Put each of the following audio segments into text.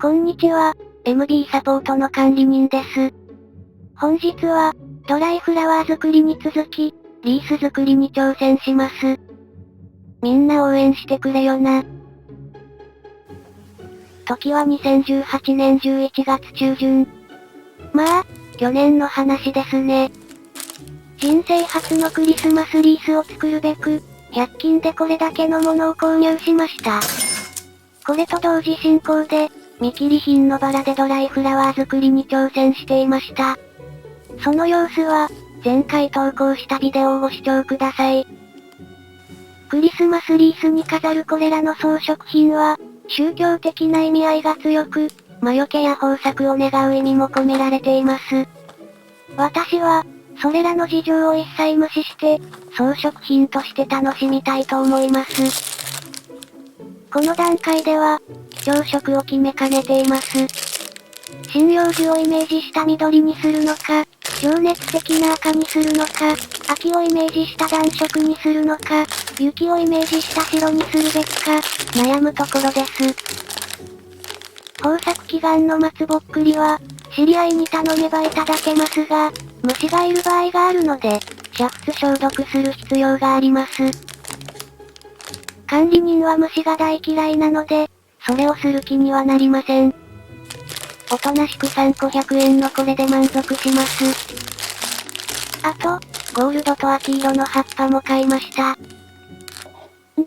こんにちは、MB サポートの管理人です。本日は、ドライフラワー作りに続き、リース作りに挑戦します。みんな応援してくれよな。時は2018年11月中旬。まあ、去年の話ですね。人生初のクリスマスリースを作るべく、100均でこれだけのものを購入しました。これと同時進行で、見切り品のバラでドライフラワー作りに挑戦していました。その様子は、前回投稿したビデオをご視聴ください。クリスマスリースに飾るこれらの装飾品は、宗教的な意味合いが強く、魔除けや豊作を願う意味も込められています。私は、それらの事情を一切無視して、装飾品として楽しみたいと思います。この段階では、基調色を決めかねています。針葉樹をイメージした緑にするのか、情熱的な赤にするのか、秋をイメージした暖色にするのか、雪をイメージした白にするべきか、悩むところです。豊作祈願の松ぼっくりは、知り合いに頼めばいただけますが、虫がいる場合があるので、煮沸消毒する必要があります。管理人は虫が大嫌いなので、それをする気にはなりません。おとなしく3個100円のこれで満足します。あと、ゴールドと秋色の葉っぱも買いました。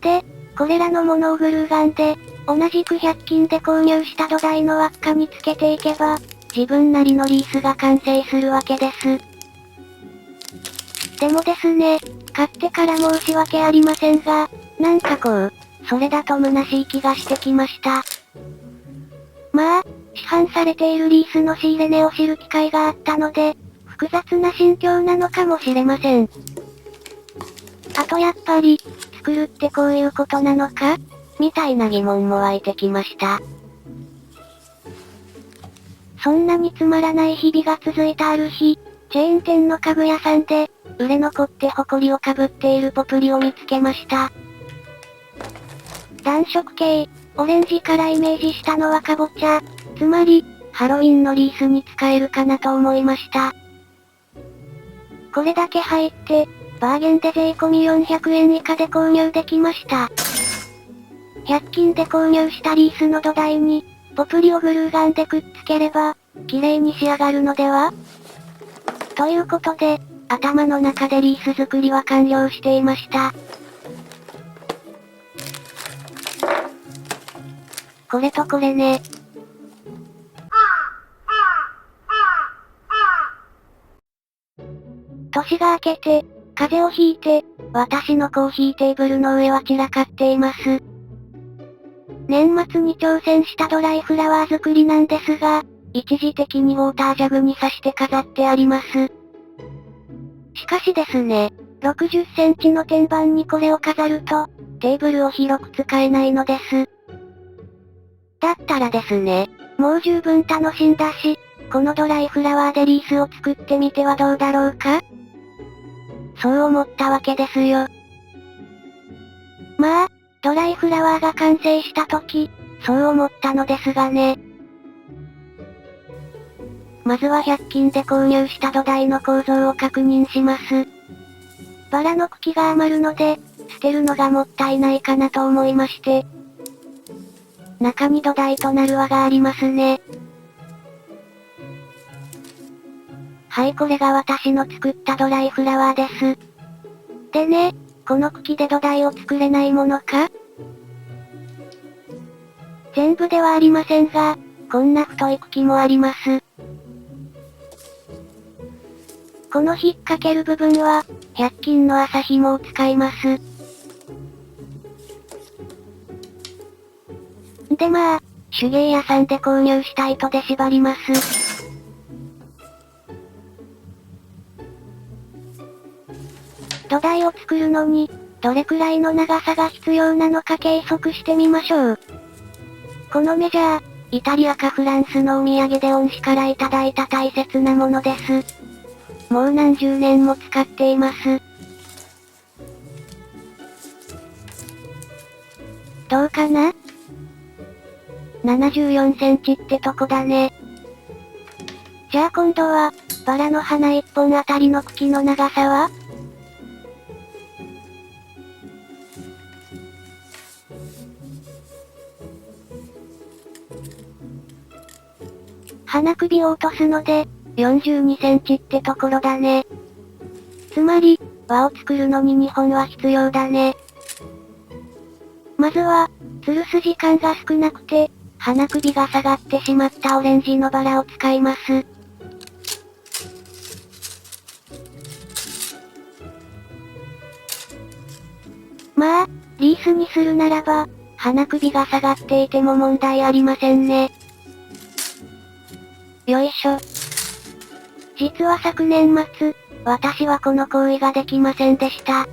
で、これらのものをグルーガンで、同じく100均で購入した土台の輪っかにつけていけば、自分なりのリースが完成するわけです。でもですね、買ってから申し訳ありませんが、なんかこう、それだと虚しい気がしてきました。まあ、市販されているリースの仕入れ値を知る機会があったので、複雑な心境なのかもしれません。あとやっぱり、作るってこういうことなのかみたいな疑問も湧いてきました。そんなにつまらない日々が続いたある日、チェーン店の家具屋さんで、売れ残って埃をかぶっているポプリを見つけました。暖色系、オレンジからイメージしたのはかぼちゃ、つまり、ハロウィンのリースに使えるかなと思いました。これだけ入って、バーゲンで税込み400円以下で購入できました。100均で購入したリースの土台に、ポプリをグルーガンでくっつければ、綺麗に仕上がるのでは？ということで、頭の中でリース作りは完了していました。これとこれね。年が明けて、風邪をひいて、私のコーヒーテーブルの上は散らかっています。年末に挑戦したドライフラワー作りなんですが、一時的にウォータージャグに挿して飾ってあります。しかしですね、60センチの天板にこれを飾ると、テーブルを広く使えないのです。だったらですね、もう十分楽しんだし、このドライフラワーでリースを作ってみてはどうだろうか？そう思ったわけですよ。まあ、ドライフラワーが完成した時、そう思ったのですがね。まずは100均で購入した土台の構造を確認します。バラの茎が余るので、捨てるのがもったいないかなと思いまして。中に土台となる輪がありますね。はい、これが私の作ったドライフラワーです。でね、この茎で土台を作れないものか？全部ではありませんが、こんな太い茎もあります。この引っ掛ける部分は、100均の麻紐を使います。でまあ、手芸屋さんで購入した糸で縛ります。土台を作るのに、どれくらいの長さが必要なのか計測してみましょう。このメジャー、イタリアかフランスのお土産で恩師からいただいた大切なものです。もう何十年も使っています。どうかな？ 74 センチってとこだね。じゃあ今度は、バラの花1本あたりの茎の長さは？花首を落とすので、42センチってところだね。つまり、輪を作るのに2本は必要だね。まずは、吊るす時間が少なくて、花首が下がってしまったオレンジのバラを使います。まあ、リースにするならば、花首が下がっていても問題ありませんね。よいしょ。実は昨年末、私はこの行為ができませんでした。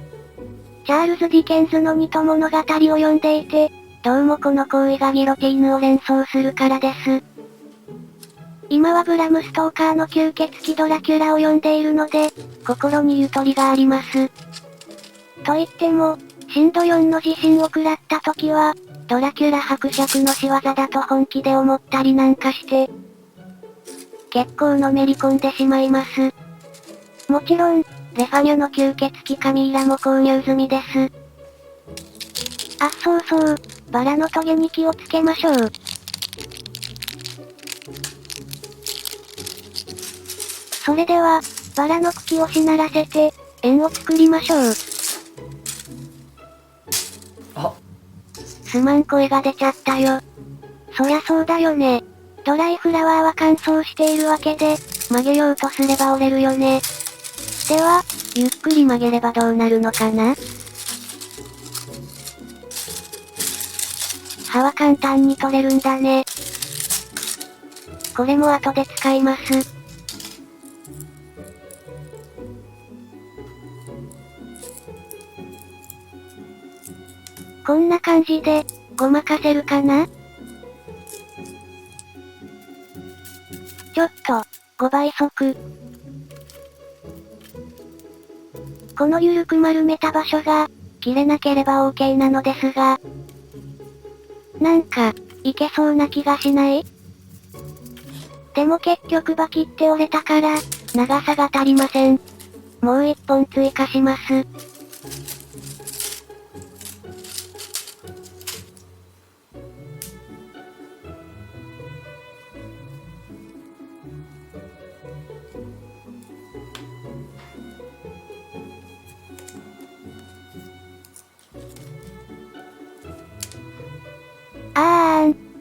チャールズ・ディケンズのニト物語を読んでいて、どうもこの行為がギロティーヌを連想するからです。今はブラム・ストーカーの吸血鬼ドラキュラを読んでいるので、心にゆとりがあります。と言っても、震度4の地震を食らった時は、ドラキュラ伯爵の仕業だと本気で思ったりなんかして、結構のめり込んでしまいます。もちろん、レファニャの吸血鬼カミーラも購入済みです。あ、そうそう、バラのトゲに気をつけましょう。それでは、バラの茎をしならせて、円を作りましょう。すまん声が出ちゃったよ。そりゃそうだよね。ドライフラワーは乾燥しているわけで、曲げようとすれば折れるよね。では、ゆっくり曲げればどうなるのかな？葉は簡単に取れるんだね。これも後で使います。こんな感じで、ごまかせるかな？ちょっと、5倍速。このゆるく丸めた場所が、切れなければ OK なのですが。なんか、いけそうな気がしない？でも結局バキって折れたから、長さが足りません。もう1本追加します。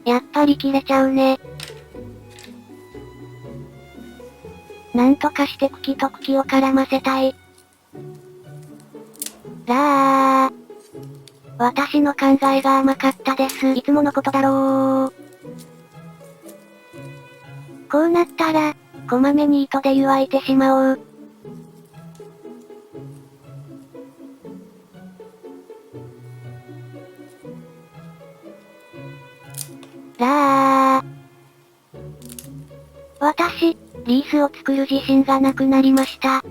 やっぱり切れちゃうね。なんとかして茎と茎を絡ませたい。私の考えが甘かったです。いつものことだろう。こうなったら、こまめに糸で湯わいてしまおう。私、リースを作る自信がなくなりました。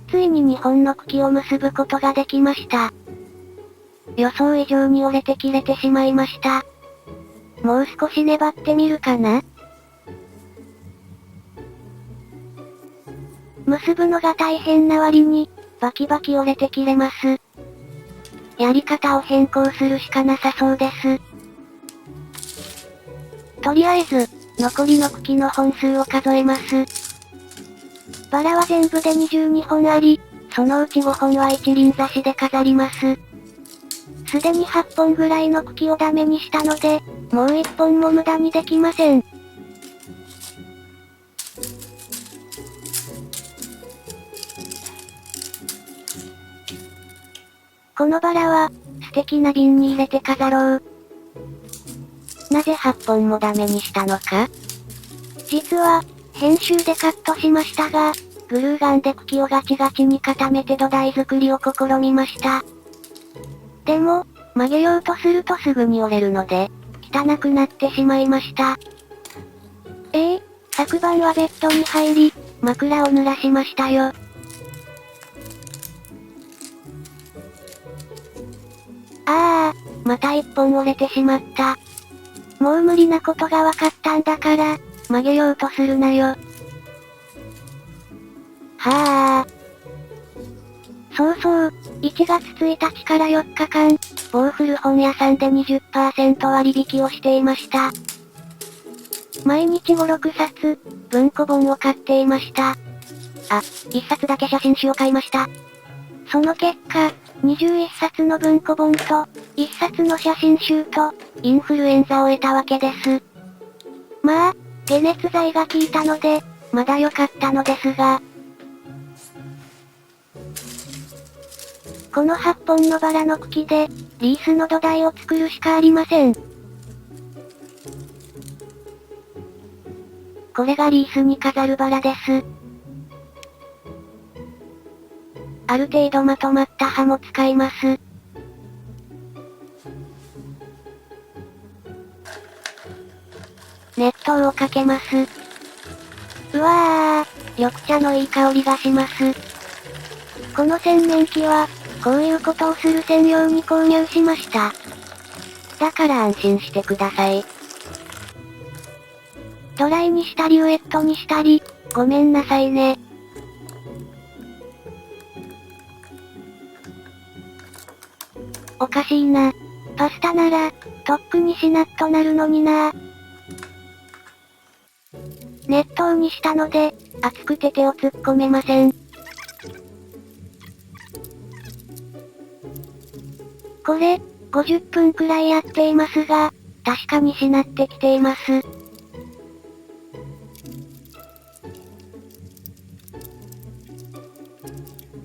ついに2本の茎を結ぶことができました。予想以上に折れて切れてしまいました。もう少し粘ってみるかな？結ぶのが大変な割に、バキバキ折れて切れます。やり方を変更するしかなさそうです。とりあえず、残りの茎の本数を数えます。バラは全部で22本あり、そのうち5本は一輪挿しで飾ります。すでに8本ぐらいの茎をダメにしたので、もう1本も無駄にできません。このバラは、素敵な瓶に入れて飾ろう。なぜ8本もダメにしたのか？実は、編集でカットしましたが、グルーガンで茎をガチガチに固めて土台作りを試みました。でも、曲げようとするとすぐに折れるので、汚くなってしまいました。昨晩はベッドに入り、枕を濡らしましたよ。また一本折れてしまった。もう無理なことがわかったんだから、曲げようとするなよ。そうそう、1月1日から4日間、某古本屋さんで 20% 割引をしていました。毎日5、6冊、文庫本を買っていました。1冊だけ写真集を買いました。その結果、21冊の文庫本と、1冊の写真集と、インフルエンザを得たわけです。まあ、解熱剤が効いたので、まだ良かったのですが。この8本のバラの茎で、リースの土台を作るしかありません。これがリースに飾るバラです。ある程度まとまった葉も使います。熱湯をかけます。うわー、緑茶のいい香りがします。この洗面器は、こういうことをする専用に購入しました。だから安心してください。ドライにしたりウェットにしたり、ごめんなさいね。おかしいな。パスタなら、とっくにしなっとなるのにな。熱湯にしたので、熱くて手を突っ込めません。これ、50分くらいやっていますが、確かにしなってきています。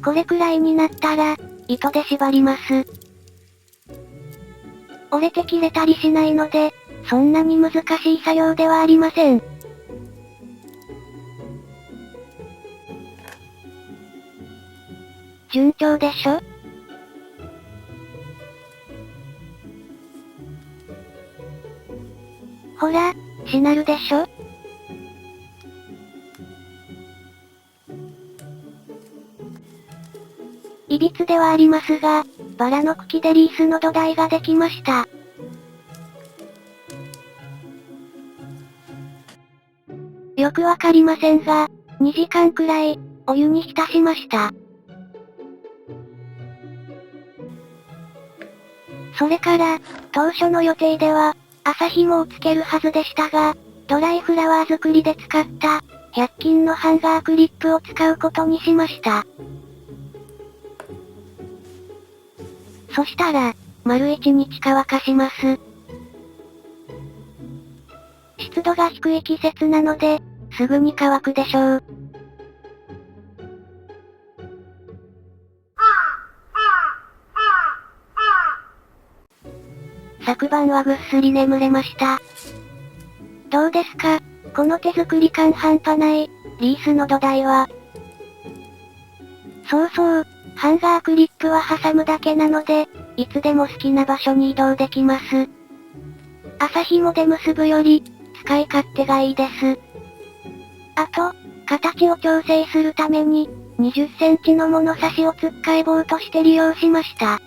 これくらいになったら、糸で縛ります。折れて切れたりしないので、そんなに難しい作業ではありません。順調でしょ？ほら、しなるでしょ？いびつではありますが、バラの茎でリースの土台ができました。よくわかりませんが、2時間くらい、お湯に浸しました。それから、当初の予定では、麻紐をつけるはずでしたが、ドライフラワー作りで使った、100均のハンガークリップを使うことにしました。そしたら、丸1日乾かします。湿度が低い季節なので、すぐに乾くでしょう。昨晩はぐっすり眠れました。どうですか、この手作り感半端ない、リースの土台は。そうそう、ハンガークリップは挟むだけなので、いつでも好きな場所に移動できます。麻紐で結ぶより、使い勝手がいいです。あと、形を調整するために、20センチの物差しをつっかえ棒として利用しました。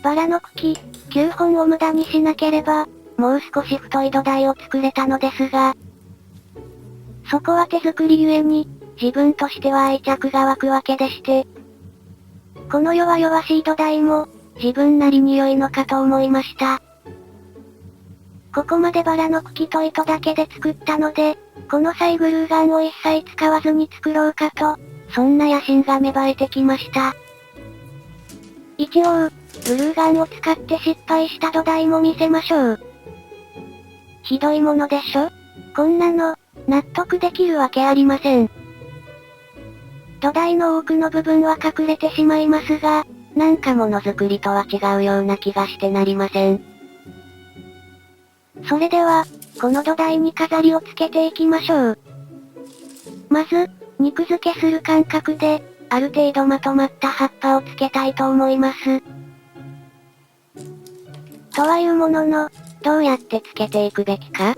バラの茎、9本を無駄にしなければ、もう少し太い土台を作れたのですが、そこは手作りゆえに、自分としては愛着が湧くわけでして、この弱々しい土台も、自分なりに良いのかと思いました。ここまでバラの茎と糸だけで作ったので、この際グルーガンを一切使わずに作ろうかと、そんな野心が芽生えてきました。一応、グルーガンを使って失敗した土台も見せましょう。ひどいものでしょ？こんなの、納得できるわけありません。土台の多くの部分は隠れてしまいますが、なんかものづくりとは違うような気がしてなりません。それでは、この土台に飾りをつけていきましょう。まず、肉付けする感覚で、ある程度まとまった葉っぱをつけたいと思います。とはいうものの、どうやってつけていくべきか？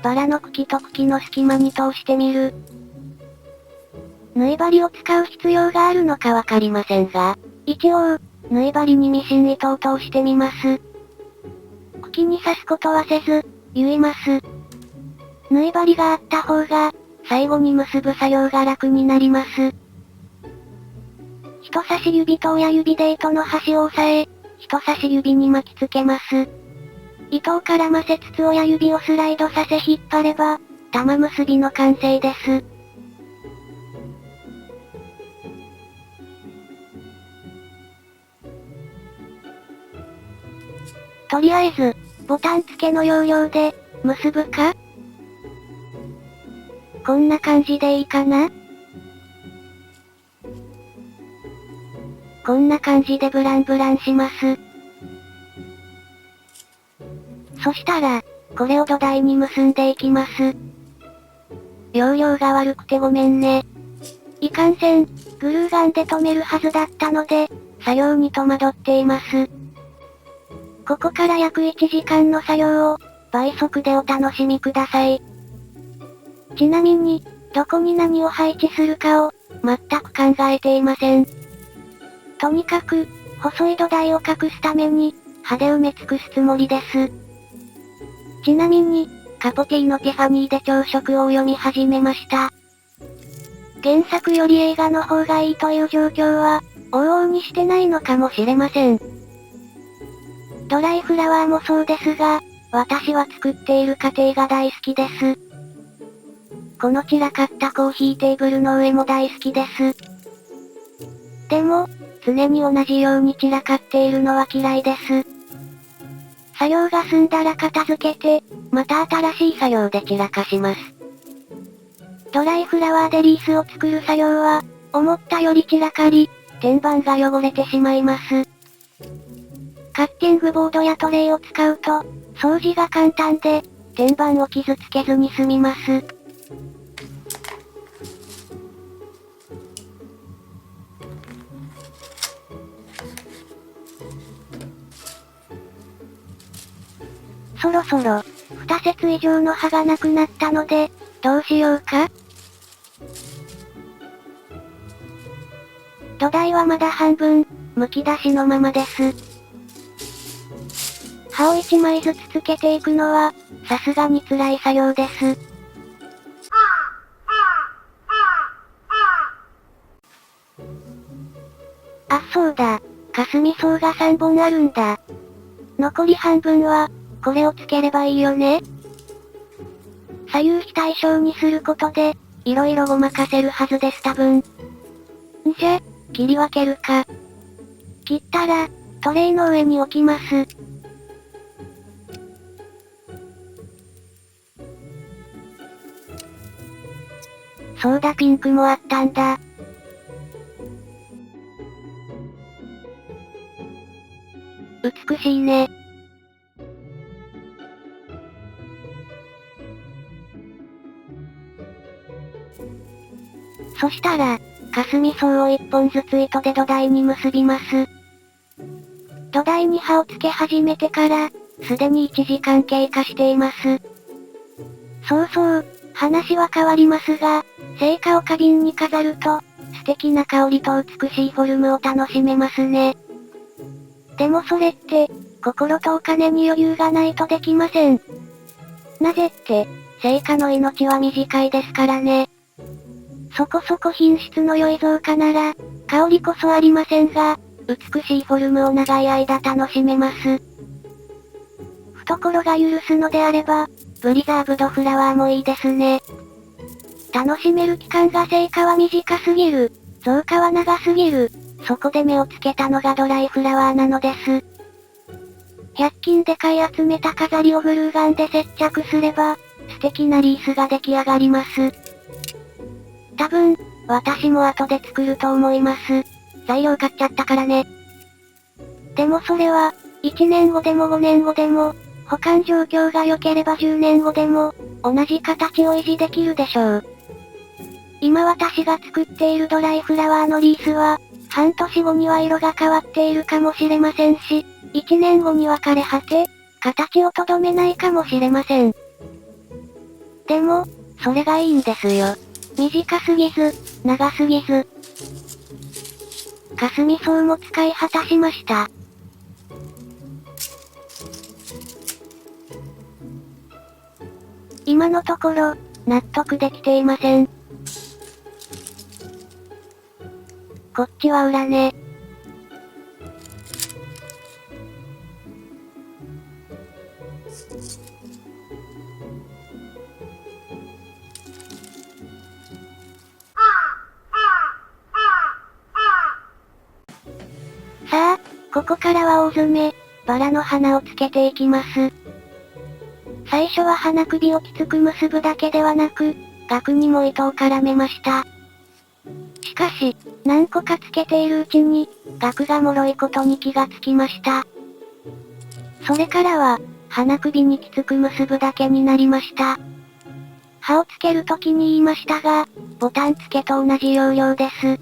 バラの茎と茎の隙間に通してみる。縫い針を使う必要があるのかわかりませんが、一応、縫い針にミシン糸を通してみます。茎に刺すことはせず、結います。縫い針があった方が、最後に結ぶ作業が楽になります。人差し指と親指で糸の端を押さえ、人差し指に巻きつけます。糸を絡ませつつ親指をスライドさせ引っ張れば、玉結びの完成です。とりあえず、ボタン付けの要領で、結ぶか？こんな感じでいいかな？こんな感じでブランブランします。そしたら、これを土台に結んでいきます。要領が悪くてごめんね。いかんせん、グルーガンで留めるはずだったので、作業に戸惑っています。ここから約1時間の作業を、倍速でお楽しみください。ちなみに、どこに何を配置するかを、全く考えていません。とにかく、細い土台を隠すために、歯で埋め尽くすつもりです。ちなみに、カポティのティファニーで朝食を読み始めました。原作より映画の方がいいという状況は、往々にしてないのかもしれません。ドライフラワーもそうですが、私は作っている過程が大好きです。この散らかったコーヒーテーブルの上も大好きです。でも、常に同じように散らかっているのは嫌いです。作業が済んだら片付けて、また新しい作業で散らかします。ドライフラワーでリースを作る作業は、思ったより散らかり、天板が汚れてしまいます。カッティングボードやトレイを使うと、掃除が簡単で、天板を傷つけずに済みます。そろそろ、2節以上の刃がなくなったので、どうしようか？土台はまだ半分、剥き出しのままです。刃を1枚ずつつけていくのは、さすがに辛い作業です。あ、そうだ。霞層が3本あるんだ。残り半分は、これをつければいいよね。左右非対称にすることで、色々ごまかせるはずです多分。じゃ、切り分けるか。切ったら、トレイの上に置きます。そうだピンクもあったんだ。美しいね。そしたら、霞層を1本ずつ糸で土台に結びます。土台に刃をつけ始めてから、すでに1時間経過しています。そうそう、話は変わりますが、生花を花瓶に飾ると、素敵な香りと美しいフォルムを楽しめますね。でもそれって、心とお金に余裕がないとできません。なぜって、生花の命は短いですからね。そこそこ品質の良い造花なら、香りこそありませんが、美しいフォルムを長い間楽しめます。懐が許すのであれば、プリザーブドフラワーもいいですね。楽しめる期間が生花は短すぎる、造花は長すぎる、そこで目をつけたのがドライフラワーなのです。100均で買い集めた飾りをグルーガンで接着すれば、素敵なリースが出来上がります。多分、私も後で作ると思います。材料買っちゃったからね。でもそれは、1年後でも5年後でも、保管状況が良ければ10年後でも、同じ形を維持できるでしょう。今私が作っているドライフラワーのリースは、半年後には色が変わっているかもしれませんし、1年後には枯れ果て、形をとどめないかもしれません。でも、それがいいんですよ。短すぎず、長すぎず。霞草も使い果たしました。今のところ、納得できていません。こっちは裏ね。さあ、ここからは大詰め、バラの花をつけていきます。最初は花首をきつく結ぶだけではなく、額にも糸を絡めました。しかし、何個かつけているうちに、額が脆いことに気がつきました。それからは、花首にきつく結ぶだけになりました。刃をつけるときに言いましたが、ボタン付けと同じ要領です。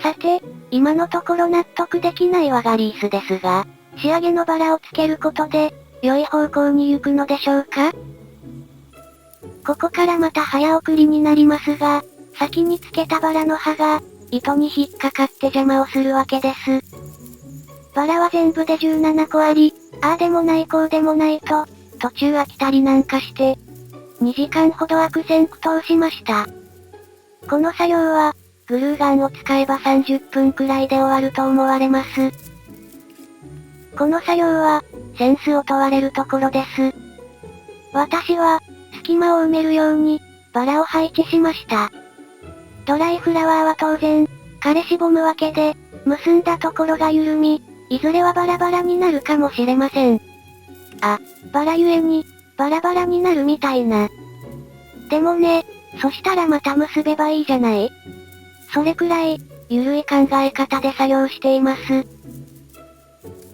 さて、今のところ納得できないワガリースですが、仕上げのバラをつけることで、良い方向に行くのでしょうか？ここからまた早送りになりますが、先につけたバラの葉が、糸に引っかかって邪魔をするわけです。バラは全部で17個あり、ああでもないこうでもないと、途中飽きたりなんかして、2時間ほど悪戦苦闘しました。この作業は、グルーガンを使えば30分くらいで終わると思われます。この作業は、センスを問われるところです。私は、隙間を埋めるように、バラを配置しました。ドライフラワーは当然、枯れしぼむわけで、結んだところが緩み、いずれはバラバラになるかもしれません。あ、バラゆえに、バラバラになるみたいな。でもね、そしたらまた結べばいいじゃない？それくらい、ゆるい考え方で作業しています。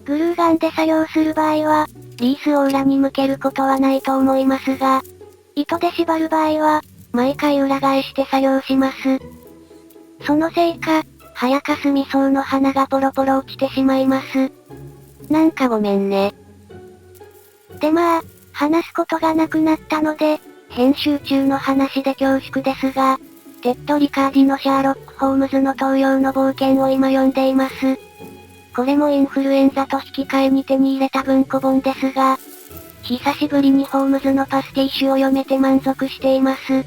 グルーガンで作業する場合は、リースを裏に向けることはないと思いますが、糸で縛る場合は、毎回裏返して作業します。そのせいか、早霞草の花がポロポロ落ちてしまいます。なんかごめんね。でまあ、話すことがなくなったので、編集中の話で恐縮ですが、テッド・リカーディのシャーロック・ホームズの東洋の冒険を今読んでいます。これもインフルエンザと引き換えに手に入れた文庫本ですが、久しぶりにホームズのパスティッシュを読めて満足しています。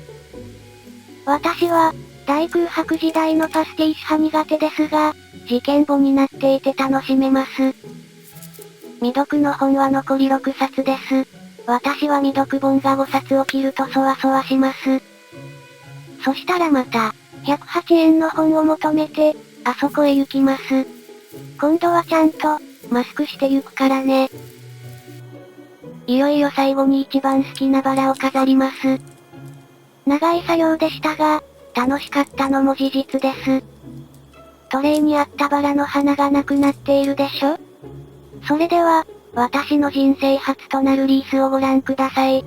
私は、大空白時代のパスティッシュ派苦手ですが、事件簿になっていて楽しめます。未読の本は残り6冊です。私は未読本が5冊を切るとそわそわします。そしたらまた、108円の本を求めて、あそこへ行きます。今度はちゃんと、マスクして行くからね。いよいよ最後に一番好きなバラを飾ります。長い作業でしたが、楽しかったのも事実です。トレイにあったバラの花がなくなっているでしょ？それでは、私の人生初となるリースをご覧ください。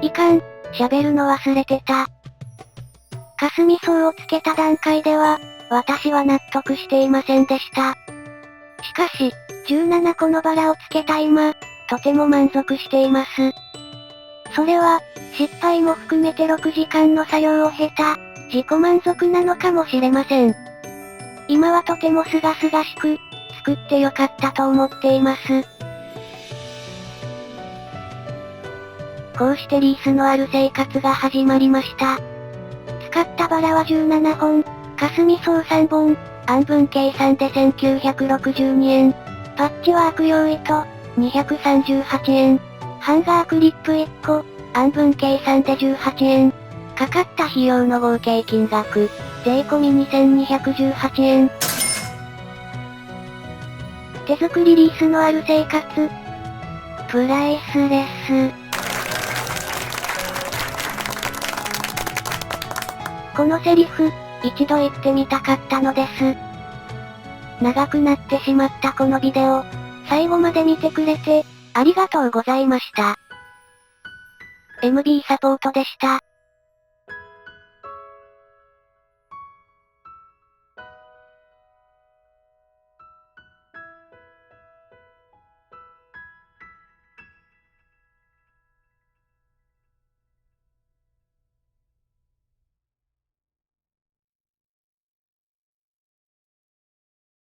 いかん、喋るの忘れてた。霞層をつけた段階では、私は納得していませんでした。しかし、17個のバラをつけた今、とても満足しています。それは、失敗も含めて6時間の作業を経た、自己満足なのかもしれません。今はとても清々しく、作ってよかったと思っています。こうしてリースのある生活が始まりました。使ったバラは17本、霞層3本、案分計算で1962円。パッチワーク用糸、238円。ハンガークリップ1個、案分計算で18円。かかった費用の合計金額、税込み2218円。手作りリースのある生活。プライスレス。このセリフ、一度言ってみたかったのです。長くなってしまったこのビデオ、最後まで見てくれて、ありがとうございました。MB サポートでした。